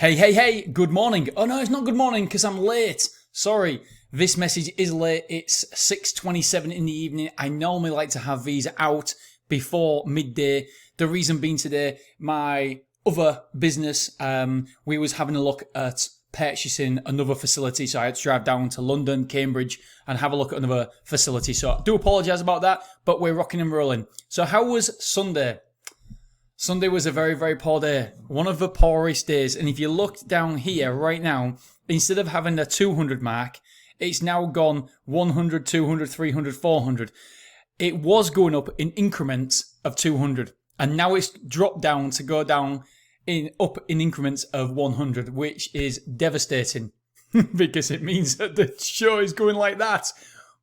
Hey, good morning. Oh no, it's not good morning because I'm late. Sorry, this message is late. It's 6:27 in the evening. I normally like to have these out before midday. The reason being today, my other business, we was having a look at purchasing another facility. So I had to drive down to London, Cambridge, and have a look at another facility. So I do apologise about that, but we're rocking and rolling. So how was Sunday? Sunday was a very, very poor day. One of the poorest days. And if you look down here right now, instead of having the 200 mark, it's now gone 100, 200, 300, 400. It was going up in increments of 200. And now it's dropped down to go down up in increments of 100, which is devastating because it means that the show is going like that.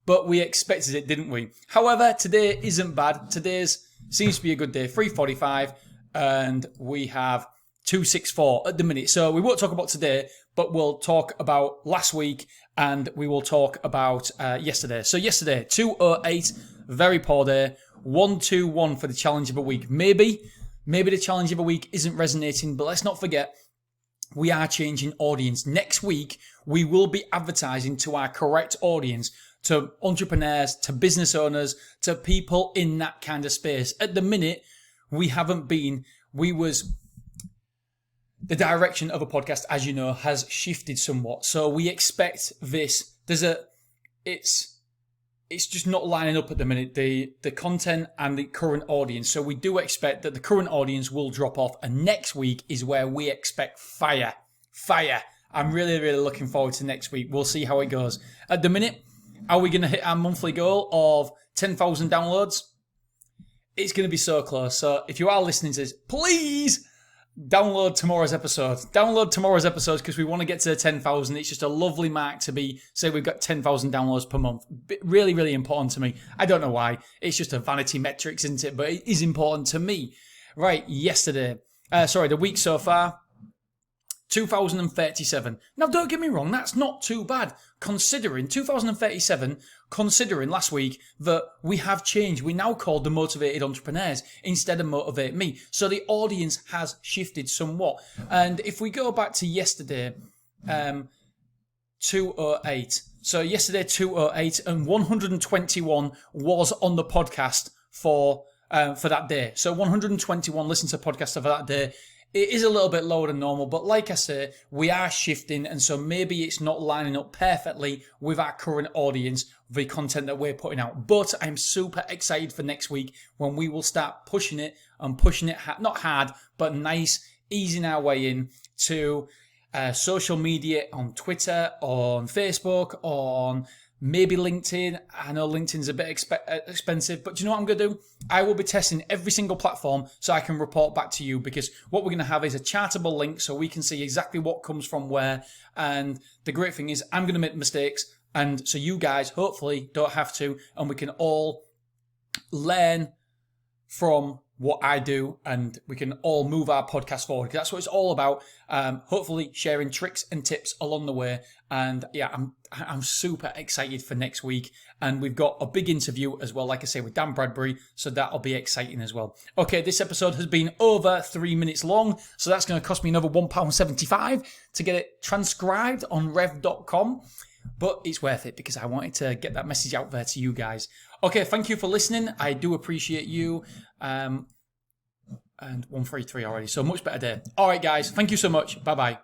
But we expected it, didn't we? However, today isn't bad. Today's seems to be a good day. 3:45. And we have 264 at the minute. So we won't talk about today, but we'll talk about last week and we will talk about yesterday. So yesterday, 208, very poor day. 121 for the challenge of a week. Maybe the challenge of a week isn't resonating, but let's not forget, we are changing audience. Next week, we will be advertising to our correct audience, to entrepreneurs, to business owners, to people in that kind of space. At the minute, the direction of a podcast, as you know, has shifted somewhat. So we expect this. It's just not lining up at the minute, the content and the current audience. So we do expect that the current audience will drop off. And next week is where we expect fire. I'm really, really looking forward to next week. We'll see how it goes. At the minute, are we going to hit our monthly goal of 10,000 downloads? It's going to be so close. So if you are listening to this, please download tomorrow's episode. Download tomorrow's episode because we want to get to 10,000. It's just a lovely mark to say we've got 10,000 downloads per month. Really, really important to me. I don't know why. It's just a vanity metrics, isn't it? But it is important to me. Right, the week so far, 2,037. Now, don't get me wrong, that's not too bad. Considering 2,037, considering last week that we have changed. We now call the Motivated Entrepreneurs instead of Motivate Me. So the audience has shifted somewhat. And if we go back to yesterday, 208. So yesterday, 208 and 121 was on the podcast for that day. So 121 listened to the podcast for that day. It is a little bit lower than normal, but like I say, we are shifting, and so maybe it's not lining up perfectly with our current audience, the content that we're putting out. But I'm super excited for next week when we will start pushing it not hard, but nice, easing our way in to social media on Twitter, on Facebook, on maybe LinkedIn. I know LinkedIn's a bit expensive, but do you know what I'm going to do? I will be testing every single platform so I can report back to you, because what we're going to have is a chartable link so we can see exactly what comes from where. And the great thing is I'm going to make mistakes, and so you guys hopefully don't have to, and we can all learn from what I do, and we can all move our podcast forward, because that's what it's all about. Hopefully sharing tricks and tips along the way. And yeah, I'm super excited for next week. And we've got a big interview as well, like I say, with Dan Bradbury. So that'll be exciting as well. Okay, this episode has been over 3 minutes long. So that's going to cost me another £1.75 to get it transcribed on rev.com. But it's worth it because I wanted to get that message out there to you guys. Okay, thank you for listening. I do appreciate you. And 133 already, so much better day. All right, guys, thank you so much. Bye-bye.